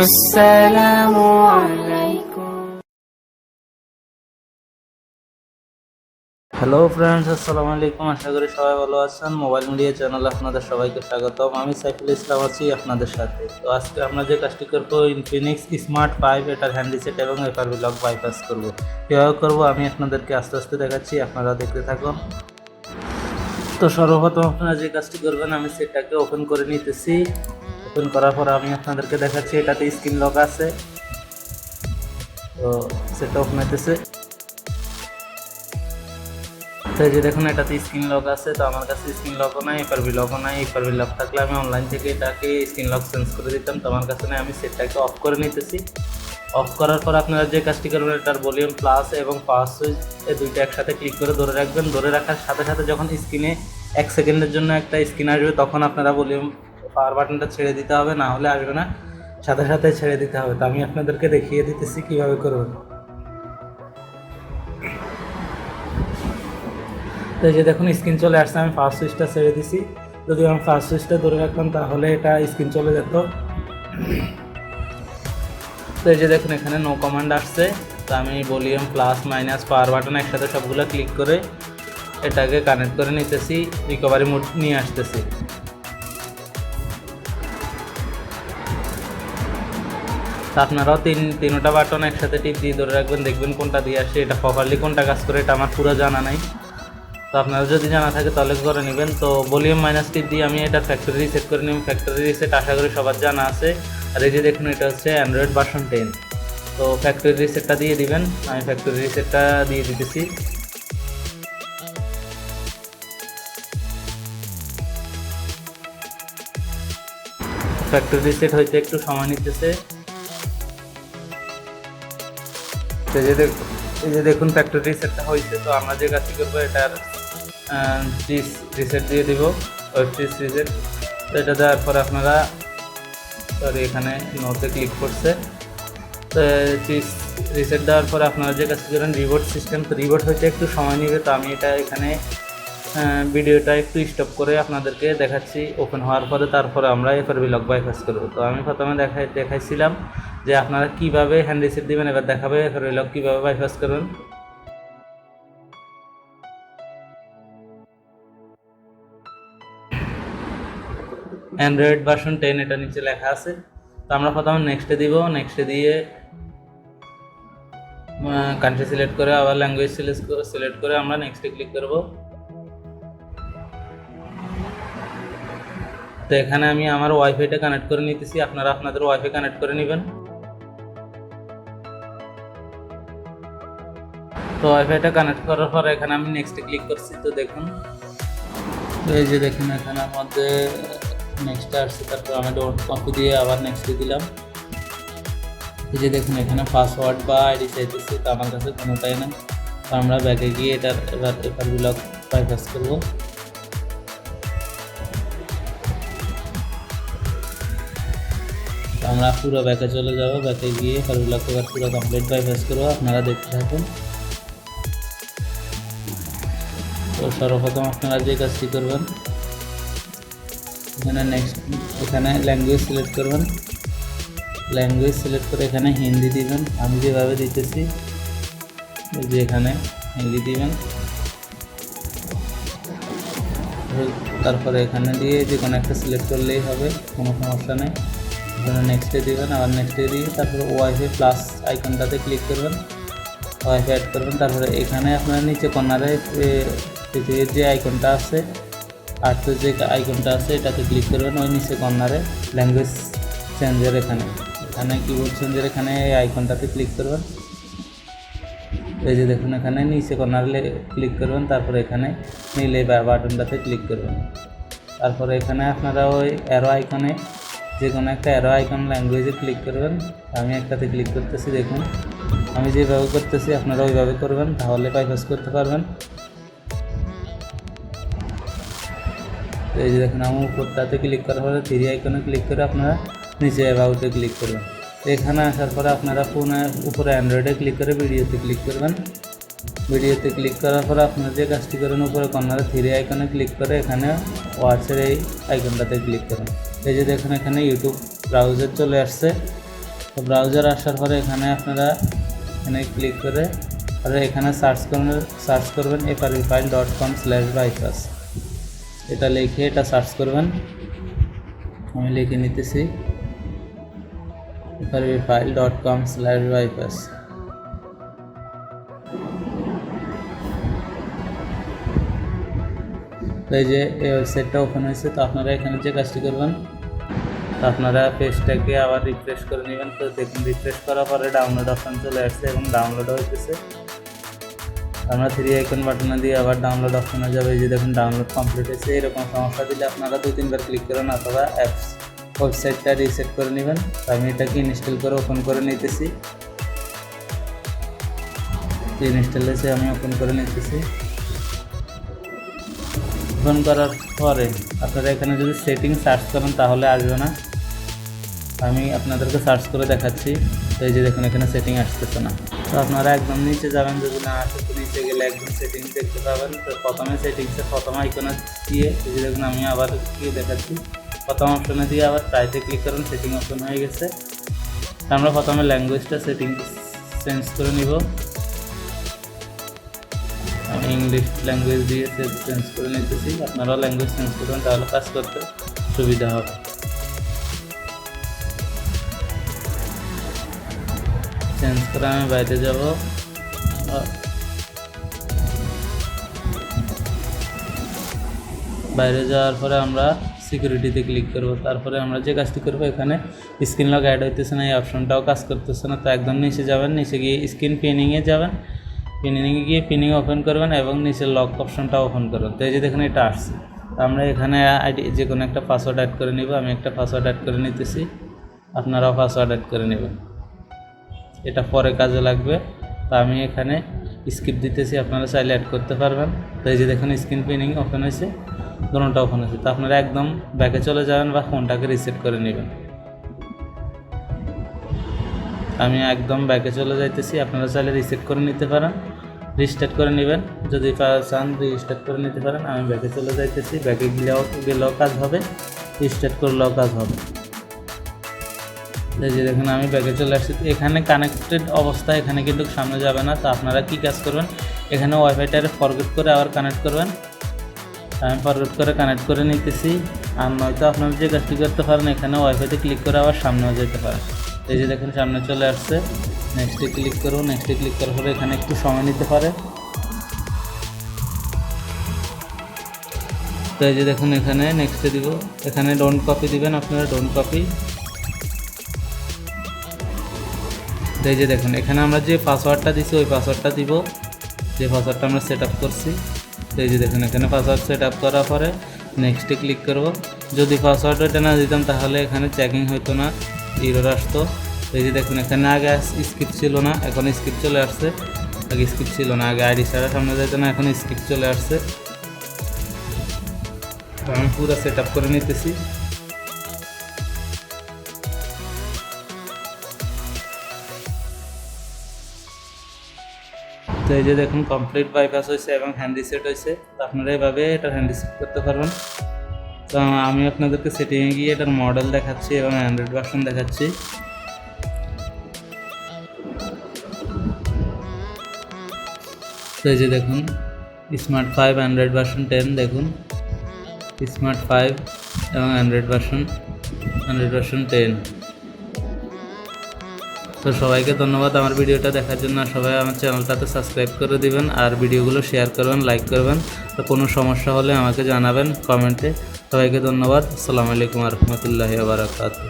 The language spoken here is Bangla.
আসসালামু আলাইকুম। হ্যালো ফ্রেন্ডস, আসসালামু আলাইকুম। আশা করি সবাই ভালো আছেন। মোবাইল মিডিয়া চ্যানেলে আপনাদের সবাইকে স্বাগতম। আমি সাইফুল ইসলাম আছি আপনাদের সাথে। তো আজকে আমরা যে কাজটি করবো, ইনফিনিক্স স্মার্ট 5 এটার হ্যান্ডিসেট এবং এফআরবি লক বাইপাস করব। কীভাবে করবো আমি আপনাদেরকে আস্তে আস্তে দেখাচ্ছি, আপনারা দেখতে থাকুন। তো সর্বপ্রথম আপনারা যে কাজটি করবেন, আমি সেটটাকে ওপেন করে নিতেছি। ওপেন করার পর আমি আপনাদেরকে দেখাচ্ছি এটাতে স্ক্রিন লক আছে। তো সেটটা ওপেন হইতেছে। তো এই যে দেখুন এটাতে স্ক্রিন লক আছে। তো আমার কাছে স্ক্রিন লকও নাই, এফআরবি লকও নাই। এফআরবি লক থাকলে আমি অনলাইন থেকে এটাকে স্ক্রিন লক চেঞ্জ করে দিতাম। তো আমার কাছে নাই, আমি সেটটাকে অফ করে নিতেছি। অফ করার পর আপনারা যে কাজটি করবেন, এটার ভলিউম প্লাস এবং পাওয়ার সুইচ এই দুইটা একসাথে ক্লিক করে ধরে রাখবেন। ধরে রাখার সাথে সাথে যখন স্ক্রিনে 1 সেকেন্ডের জন্য একটা স্ক্রিন আসবে, তখন আপনারা ভলিউম পাওয়ার বাটনটা ছেড়ে দিতে হবে, না হলে আসবে না, সাথে সাথে ছেড়ে দিতে হবে। তো আমি আপনাদেরকে দেখিয়ে দিতেছি কীভাবে করবেন। তো এই যে দেখুন স্ক্রিন চলে আসছে, আমি ফার্স্ট সুইচটা ছেড়ে দিছি। যদি আমি ফার্স্ট সুইচটা ধরে রাখতাম তাহলে এটা স্ক্রিন চলে যেত। তো এই যে দেখুন এখানে নো কমান্ড আসছে। তো আমি volume plus minus power button একসাথে সবগুলো ক্লিক করে এটাকে কানেক্ট করে নিতেছি, রিকভারি মোড নিয়ে আসতেছি। তো আপনারাও তিনটা বাটন একসাথে টিপ দিয়ে ধরে রাখবেন, দেখবেন কোনটা দিয়ে আসে। এটা প্রপারলি কোনটা কাজ করে এটা আমার পুরো জানা নাই। তো আপনারা যদি জানা থাকে তাহলে করে নেবেন। তো ভলিউম মাইনাস টিপ দিয়ে আমি এটা ফ্যাক্টরি রিসেট করে নেব। ফ্যাক্টরি রিসেট আশা করি সবার জানা আছে। আর এই যে দেখুন এটা হচ্ছে অ্যান্ড্রয়েড ভার্সন 10। তো ফ্যাক্টরি রিসেটটা দিয়ে দিবেন। আমি ফ্যাক্টরি রিসেটটা দিয়ে দিতেছি। ফ্যাক্টরি রিসেট হইতে একটু সময় নিতেছে। তো এই যে দেখুন ফ্যাক্টরি রিসেটটা হয়েছে। তো আমরা যে কাজটি করবো, এটার চিজ রিসেট দিয়ে দিব, ওয়েব চিজ রিসেট। তো এটা দেওয়ার পর আপনারা এখানে নোতে ক্লিক করছে। তো চিজ রিসেট দেওয়ার পরে আপনারা যে কাজটি করেন রিবোট সিস্টেম। তো রিবোট হইতে একটু সময় নেবে। তো আমি এটা এখানে ভিডিওটা একটু স্টপ করে আপনাদেরকে দেখাচ্ছি ওপেন হওয়ার পরে। তারপরে আমরা এফআরবি লক বাইপাস করব। তো আমি প্রথমে দেখাইছিলাম যে আপনারা কীভাবে হ্যান্ড রিসেট দেবেন, এবার দেখাবে এফআরবি লক কীভাবে বাইপাস করবেন। অ্যান্ড্রয়েড ভার্সন 10 এটা নিচে লেখা আছে। তো আমরা প্রথমে নেক্সটে দিব। নেক্সটে দিয়ে কান্ট্রি সিলেক্ট করে আবার ল্যাঙ্গুয়েজ সিলেক্ট করে আমরা নেক্সটে ক্লিক করব। তো এখানে আমি আমার ওয়াইফাইটা কানেক্ট করে নিতেছি, আপনারা আপনাদের ওয়াইফাই কানেক্ট করে নেবেন। তো ওয়াইফাইটা কানেক্ট করার পর এখানে আমি নেক্সটে ক্লিক করছি। তো দেখুন এই যে দেখুন এখানে মধ্যে নেক্সটে আসছে। তারপর আমি ডট কপি দিয়ে আবার নেক্সটে দিলাম। এই যে দেখুন এখানে পাসওয়ার্ড বা আইডি চাইতেছে। তো আমার কাছে কোনোটাই না। তো আমরা ব্যাকে গিয়ে এটার এবার এফআরবি লক বাইপাস করবো। আমরা পুরো ব্যাকে চলে যাব। ব্যাকে গিয়ে এফআরবি লক এবার পুরো কমপ্লিট বাইপাস করবো। আপনারা দেখতে থাকুন। তো সর্বপ্রথম আপনারা যে কাজটি করবেন, এখানে ল্যাঙ্গুয়েজ সিলেক্ট করবেন। ল্যাঙ্গুয়েজ সিলেক্ট করে এখানে হিন্দি দিবেন। আমি যেভাবে দিতেছি যে এখানে হিন্দি দিবেন। তারপরে এখানে দিয়ে যে কোনো একটা সিলেক্ট করলেই হবে, কোনো সমস্যা নেই। এখানে নেক্সটে দিবেন, আবার নেক্সটে দিয়ে তারপরে ওয়াইফাই প্লাস আইকনটাতে ক্লিক করবেন, ওয়াইফাই অ্যাড করবেন। তারপরে এখানে আপনার নিচে কর্নারে পৃথিবীর যে আইকনটা আছে, আর্থের যে আইকনটা আছে এটাতে ক্লিক করবেন। ওই নিচে কর্নারে ল্যাঙ্গুয়েজ চেঞ্জের এখানে কিবোর্ড চেঞ্জের এখানে এই আইকনটাতে ক্লিক করবেন। এই যে দেখুন এখানে নিচে কর্নারে ক্লিক করবেন। তারপরে এখানে নীল বাটনটাতে ক্লিক করবেন। তারপরে এখানে আপনারা ওই অ্যারো আইকনে যে কোনো একটা অ্যারো আইকন ল্যাঙ্গুয়েজে ক্লিক করবেন। আমি একটাতে ক্লিক করতেছি। দেখুন আমি যেভাবে করতেছি আপনারা ওইভাবে করবেন, তাহলে বাইপাস করতে পারবেন। তো এই যে দেখুন আমি উপরটাতে ক্লিক করার পরে 3 আইকনে ক্লিক করে আপনারা নিচে অ্যাবাউটে ক্লিক করবেন। এখানে আসার পরে আপনারা ফোনের উপরে অ্যান্ড্রয়েডে ক্লিক করে ভিডিওতে ক্লিক করবেন। ভিডিওতে ক্লিক করার পরে আপনারা যে কাজটি করেন উপরে কর্নারে 3 আইকনে ক্লিক করে এখানে ওয়াচের এই আইকনটাতে ক্লিক করেন। এই যে দেখুন এখানে ইউটিউব ব্রাউজার চলে আসছে। তো ব্রাউজার আসার পরে এখানে আপনারা এখানে ক্লিক করে আর এখানে সার্চ করবেন frvfile.com/bypass। এটা লিখে এটা সার্চ করবেন। আমি লিখে নিতেছি frvfile.com/bypass। তো এই যে এই ওয়েবসাইটটা ওপেন হয়েছে। তো আপনারা এখানে যে কাজটি করবেন, তো আপনারা পেজটাকে আবার রিফ্রেশ করে নেবেন। তো দেখুন রিফ্রেশ করার পরে ডাউনলোড অপশন চলে আসছে এবং ডাউনলোডও হইতেছে। আমরা 3 আইকন বাটনে দিয়ে আবার ডাউনলোড অপশনে যাবে। এই যে দেখুন ডাউনলোড কমপ্লিট হয়েছে। এরকম সমস্যা দিলে আপনারা 2-3 বার ক্লিক করেন অথবা ওয়েবসাইটটা রিসেট করে নেবেন। তো আমি এটাকে ইনস্টল করে ওপেন করে নিতেছি। ইনস্টল হয়েছে, আমি ওপেন করে নিতেছি। ওপেন করার পরে আপনারা এখানে যদি সেটিং সার্চ করেন তাহলে আসবে না। আমি আপনাদেরকে সার্চ করে দেখাচ্ছি। তো এই যে দেখুন এখানে সেটিং আসতেছে না। তো আপনারা একদম নিচে যাবেন, যদি না আসে তো নিচে গেলে একদম সেটিংস দেখতে পাবেন। তো প্রথমে সেটিংসের প্রথম আইকনে দিয়ে এই যে দেখুন আমি আবার গিয়ে দেখাচ্ছি। প্রথম অপশনে দিয়ে আবার ট্রাইতে ক্লিক করুন, সেটিং অপশন হয়ে গেছে। তো আমরা প্রথমে ল্যাঙ্গুয়েজটা সেটিং চেঞ্জ করে নিব। আমি ইংলিশ ল্যাঙ্গুয়েজ দিয়ে চেঞ্জ করে নিতেছি। আপনারাও ল্যাঙ্গুয়েজ চেঞ্জ করবেন, তাহলে কাজ করতে সুবিধা হবে। চেঞ্জ করে আমি বাইরে যাব। বাইরে যাওয়ার পরে আমরা সিকিউরিটিতে ক্লিক করব। তারপরে আমরা যে কাজটি করবো, এখানে স্ক্রিন লক অ্যাড হইতেছে না, এই অপশনটাও কাজ করতেছে না। তো একদম নিচে যাবেন, নিচে গিয়ে স্ক্রিন পিনিংয়ে যাবেন। পিনিংয়ে গিয়ে পিনিং ওপেন করবেন এবং নিচের লক অপশনটা ওপেন করবেন। তো এই যে দেখুন এটা আসছে। তো আমরা এখানে আইডি যে কোনো একটা পাসওয়ার্ড অ্যাড করে নিব। আমি একটা পাসওয়ার্ড অ্যাড করে নিতেছি, আপনারাও পাসওয়ার্ড অ্যাড করে নেবেন, এটা পরে কাজে লাগবে। তো আমি এখানে স্কিপ দিতেছি, আপনারা চাইলে অ্যাড করতে পারবেন। তো এই যে দেখুন স্ক্রিন পিনিং ওপেন হয়েছে, দুটোটা ওপেন হয়েছে। তো আপনারা একদম ব্যাকে চলে যাবেন বা ফোনটাকে রিসেট করে নেবেন। আমি একদম ব্যাকে চলে যাইতেছি, আপনারা চাইলে রিসেট করে নিতে পারেন, রিস্টার্ট করে নেবেন। যদি চান রিস্টার্ট করে নিতে পারেন। আমি ব্যাকে চলে যাইতেছি, ব্যাকে গেলেও কাজ হবে, রিস্টার্ট করলেও কাজ হবে। এই যে দেখুন আমি ব্যাকে চলে আসছি। এখানে কানেক্টেড অবস্থা, এখানে কিন্তু সামনে যাবে না। তো আপনারা কি কাজ করবেন, এখানে ওয়াইফাইটারে ফরগেট করে আবার কানেক্ট করবেন। আমি ফরগেট করে কানেক্ট করে নিতেছি। আর নয়তো আপনারা যে কাজটি করতে পারেন, এখানে ওয়াইফাইতে ক্লিক করে আবার সামনেও যেতে পারেন। এই যে দেখুন সামনে চলে আসছে, নেক্সটে ক্লিক করুন। নেক্সটে ক্লিক করার পরে এখানে একটু সময় নিতে পারে। তো এই যে দেখুন এখানে নেক্সটে দিব, এখানে ডোন্ট কপি দিবেন আপনারা, ডোন্ট কপি। তো এই যে দেখুন এখানে আমরা যে পাসওয়ার্ডটা দিছি ওই পাসওয়ার্ডটা দিব, যে পাসওয়ার্ডটা আমরা সেট আপ করছি। তো এই যে দেখুন এখানে পাসওয়ার্ড সেট আপ করার পরে নেক্সটে ক্লিক করব। যদি পাসওয়ার্ডটা না দিতাম তাহলে এখানে চেকিং হইতো না, এরর আসতো। তো এই যে দেখুন এখানে আগে স্কিপ ছিল না, এখন স্কিপ চলে আসছে। আগে স্কিপ ছিল না, আগে আইডি ছাড়া সামনে যেত না, এখন স্কিপ চলে আসছে। তো আমি পুরো সেট আপ করে নিতেছি। তো এই যে দেখুন কমপ্লিট বাইপাস হয়েছে এবং হ্যান্ড রিসেট হয়েছে। তো আপনারা এভাবে এটা হ্যান্ড রিসেট করতে পারবেন। তো আমি আপনাদেরকে সেটিংয়ে গিয়ে এটার মডেল দেখাচ্ছি এবং অ্যান্ড্রয়েড ভার্সন দেখাচ্ছি। তো এই যে দেখুন স্মার্ট 5 অ্যান্ড্রয়েড ভার্সন 10, দেখুন স্মার্ট 5 এবং অ্যান্ড্রয়েড ভার্সন 10। তো সবাইকে ধন্যবাদ আমার ভিডিওটা দেখার জন্য। সবাই আমার চ্যানেলটাতে সাবস্ক্রাইব করে দিবেন আর ভিডিওগুলো শেয়ার করবেন, লাইক করবেন। তো কোনো সমস্যা হলে আমাকে জানাবেন কমেন্টে। সবাইকে ধন্যবাদ। আসসালামু আলাইকুম ওয়া রাহমাতুল্লাহি ওয়া বারাকাতুহু।